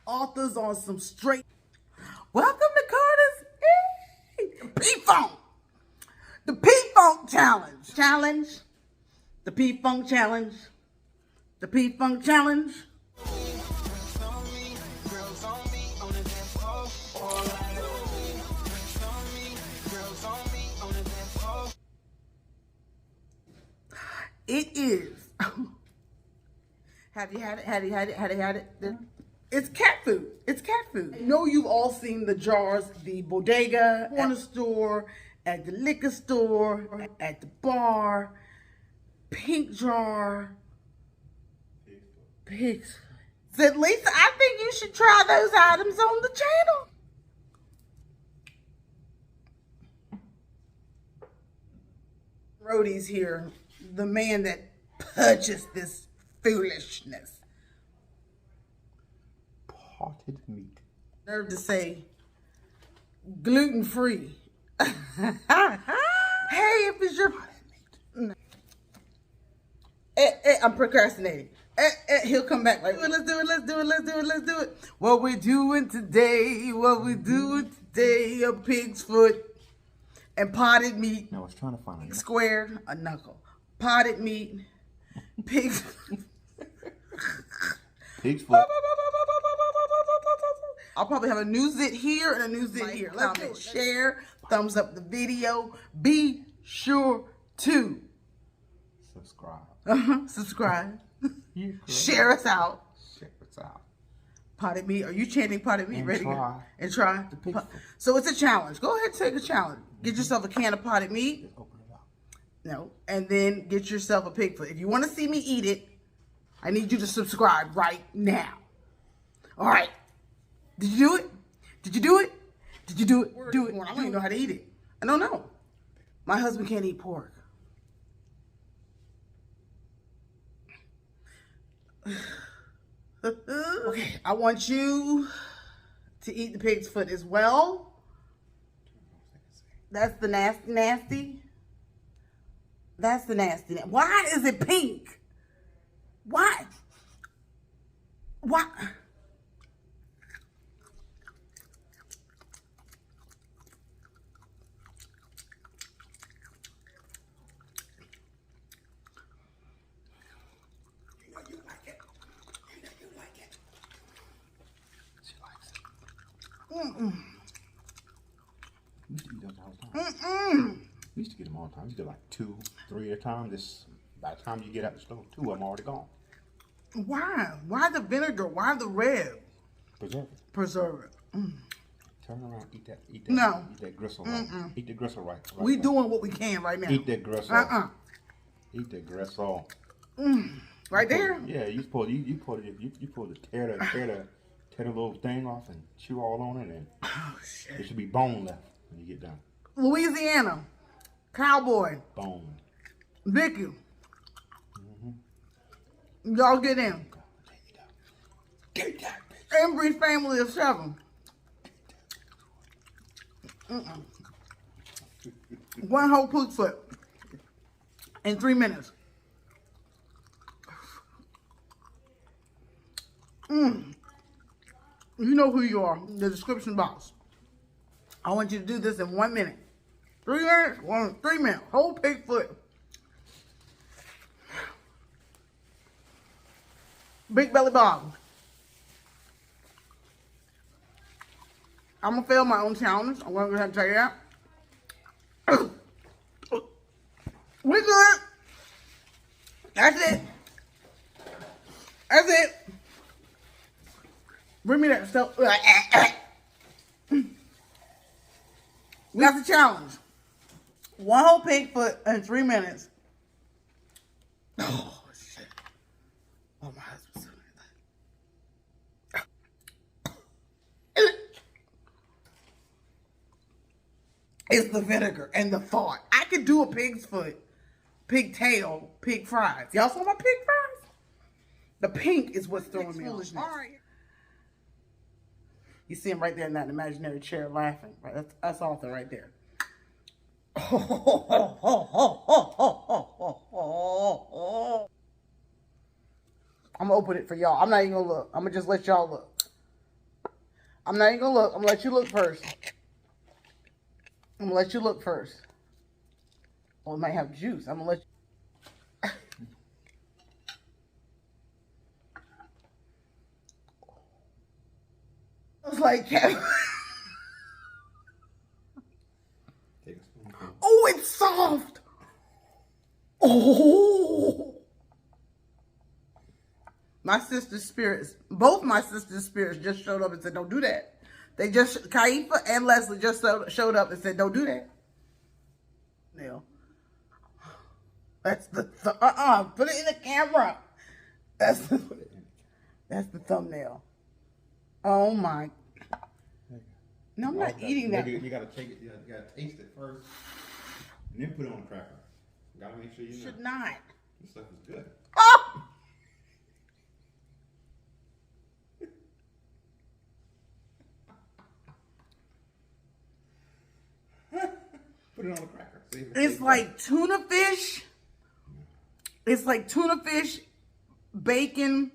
authors on some straight. Welcome to Carter's P-Funk. The P-Funk Challenge. The P-Funk Challenge. The P-Funk Challenge. It is. Have you had it? Had you had it? It's cat food. It's cat food. I know you've all seen the jars, the bodega, corner store, at the liquor store, at the bar, pink jar, pigs. Said Lisa, I think you should try those items on the channel. Brody's here, the man that purchased this foolishness. Potted meat. Nerve to say gluten-free. Hey, if it's your potted meat. I'm procrastinating. He'll come back like, let's do it. What we doing today, a pig's foot and potted meat. No, I was trying to find a squared, a knuckle. Potted meat, pig's pig's foot. I'll probably have a new zit here and a new zit here. Comment, share, thumbs up the video. Be sure to subscribe. Share us out. Potted meat. Are you chanting potted meat? And ready? Try. And try. So it's a challenge. Go ahead and take a challenge. Get yourself a can of potted meat. Just open it up. No. And then get yourself a pig foot. If you want to see me eat it, I need you to subscribe right now. All right. Did you do it? Did you do it? Did you do it? Do it. I don't even know how to eat it. I don't know. My husband can't eat pork. Okay, I want you to eat the pig's foot as well. That's the nasty. That's the nasty. Why is it pink? Why? Why? We used to eat those all the time. We used to get them all the time. We used to do like 2, 3 at a time. By the time you get out the stove, 2 of them already gone. Why? Why the vinegar? Why the red? Preserve it. Turn around, eat that. No. Eat that gristle right. Eat the gristle right. We doing what we can right now. Eat that gristle. Eat that gristle. Right there? Yeah, you supposed to tear the little thing off and chew all on it, and there should be bone left when you get done. Louisiana, cowboy, Bone. Vickies. Y'all get in. Get that bitch. Embry family of 7. One whole pig foot in 3 minutes. You know who you are. The description box. I want you to do this in 1 minute. 3 minutes? 3 minutes. Whole pig foot. Big belly bottom. I'm going to fail my own challenge. I'm going to have to tell you that. We good. That's it. That's it. Bring me that stuff. That's the challenge. One whole pig foot in 3 minutes. Oh, shit. Oh, my husband's doing that. It's the vinegar and the fart. I could do a pig's foot, pig tail, pig fries. Y'all saw my pig fries? The pink is what's throwing me off. All right. You see him right there in that imaginary chair laughing. Right? That's Arthur right there. I'm going to open it for y'all. I'm not even going to look. I'm going to just let y'all look. I'm not even gonna look. I'm gonna let you look first. I'm gonna let you look first. Well, it might have juice. I'm gonna let you. It's like cat. Oh, it's soft. Oh. My sister's spirits, both my sister's spirits just showed up and said, don't do that. They just, Kaifa and Leslie just showed up and said, don't do that. Nail. That's the, put it in the camera. That's the thumbnail. Oh my. No, I'm not eating that. You gotta take it, you gotta taste it first, and then put it on a cracker. You gotta make sure you know. Should not. This stuff is good. Oh! Put it on a cracker. See if It's like tuna fish. It's like tuna fish, bacon,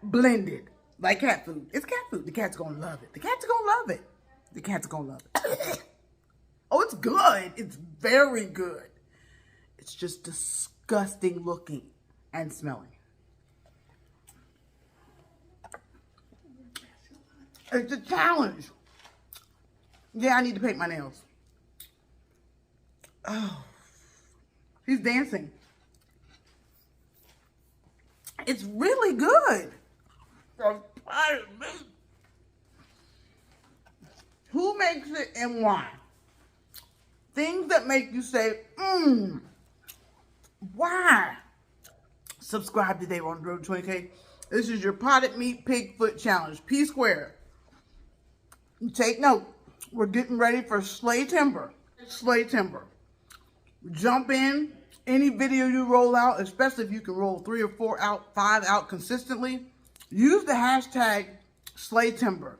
blended. Like cat food. It's cat food. The cat's gonna love it. The cat's gonna love it. The cat's gonna love it. Oh, it's good. It's very good. It's just disgusting looking and smelling. It's a challenge. Yeah, I need to paint my nails. Oh, he's dancing. It's really good. Who makes it and why? Things that make you say, why? Subscribe today on Road 20K. This is your potted meat pig foot challenge. P squared. Take note. We're getting ready for Slaytember. Slaytember. Jump in. Any video you roll out, especially if you can roll 3 or 4 out, 5 out consistently, use the hashtag Slaytember,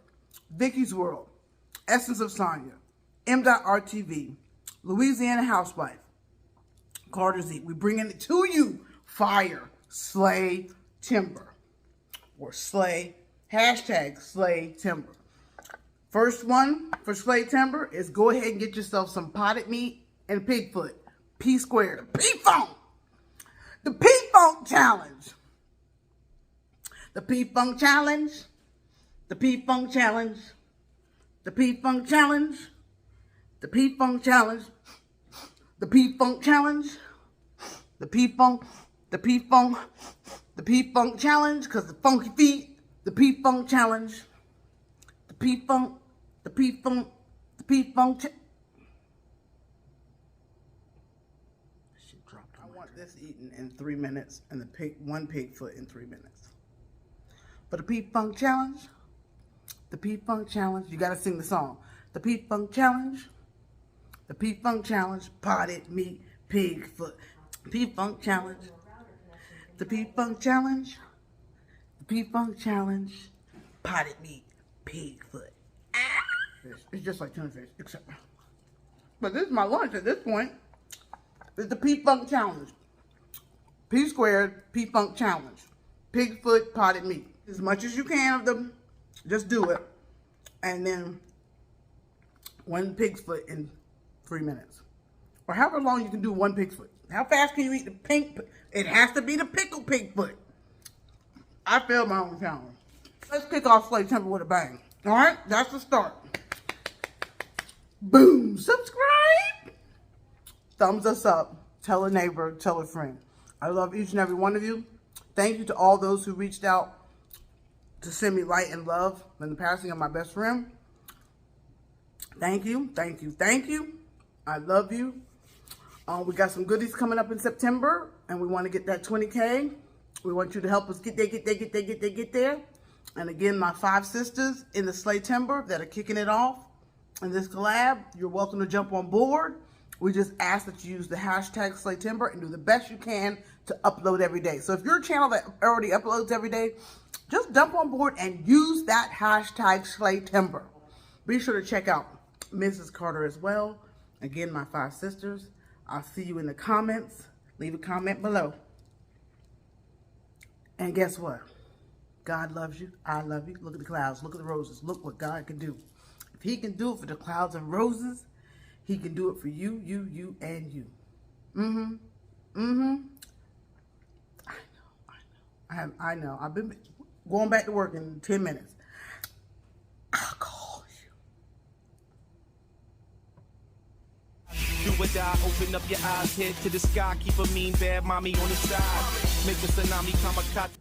Vickies World, Eseence of Sonia, M.RTV, Louisiana Housewife, Carter's Eat. We bringing it to you. Fire Slaytember or Slay, hashtag Slaytember. First one for Slaytember is go ahead and get yourself some potted meat and pig foot. P squared. P-Funk. The P-Funk challenge. The P-Funk challenge. The P-Funk challenge. The P-Funk challenge. The P-Funk challenge. The P-Funk challenge. The P-Funk. The P-Funk. The P-Funk challenge, because the funky feet. The P-Funk challenge. The P-Funk. The P-Funk. The P-Funk challenge. I want this eaten in 3 minutes and the one pig foot in 3 minutes. For the P-Funk challenge, the P-Funk challenge, you gotta sing the song. The P-Funk challenge, the P-Funk challenge, potted meat, pig foot. P-Funk challenge, the P-Funk challenge, the P-Funk challenge, potted meat, pig foot. It's just like tuna fish, except. But this is my lunch at this point. It's the P-Funk challenge. P squared, P-Funk challenge. Pig foot, potted meat. As much as you can of them, just do it. And then one pig's foot in 3 minutes. Or however long you can do one pig's foot. How fast can you eat the pink? It has to be the pickled pig foot. I failed my own challenge. Let's kick off Slaytember with a bang. All right, that's the start. Boom, subscribe. Thumbs us up. Tell a neighbor, tell a friend. I love each and every one of you. Thank you to all those who reached out to send me light and love in the passing of my best friend. Thank you, thank you, thank you. I love you. We got some goodies coming up in September, and we want to get that 20K. We want you to help us get there. And again, my 5 sisters in the Slaytember that are kicking it off in this collab, you're welcome to jump on board. We just ask that you use the hashtag Slaytember and do the best you can to upload every day. So if you're a channel that already uploads every day, just jump on board and use that hashtag Slaytember. Be sure to check out Mrs. Carter as well. Again, my 5 sisters. I'll see you in the comments. Leave a comment below. And guess what? God loves you. I love you. Look at the clouds. Look at the roses. Look what God can do. If he can do it for the clouds and roses, he can do it for you, and you. Mm-hmm. Mm-hmm. I know. I've been going back to work in 10 minutes. I'll call you. Do or die, open up your eyes, head to the sky, keep a mean bad mommy on the side. Make a tsunami kamikaze.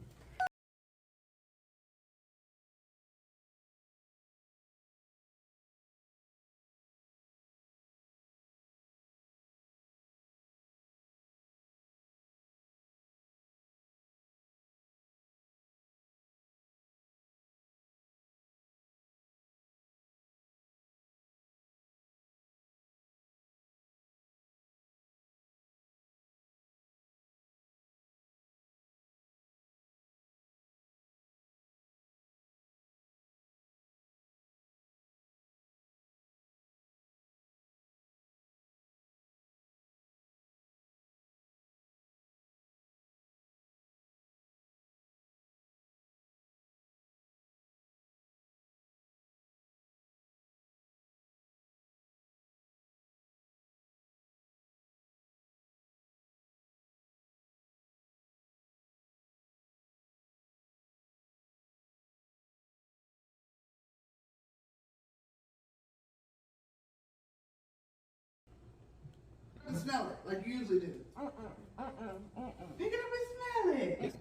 Smell it like you usually do. Pick it up and smell it.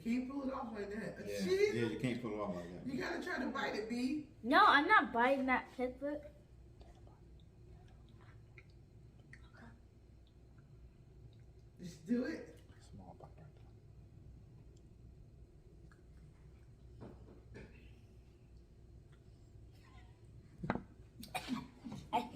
You can't pull it off like that. Yeah, you can't pull it off like that. You gotta try to bite it, B. No, I'm not biting that pig foot. Just do it.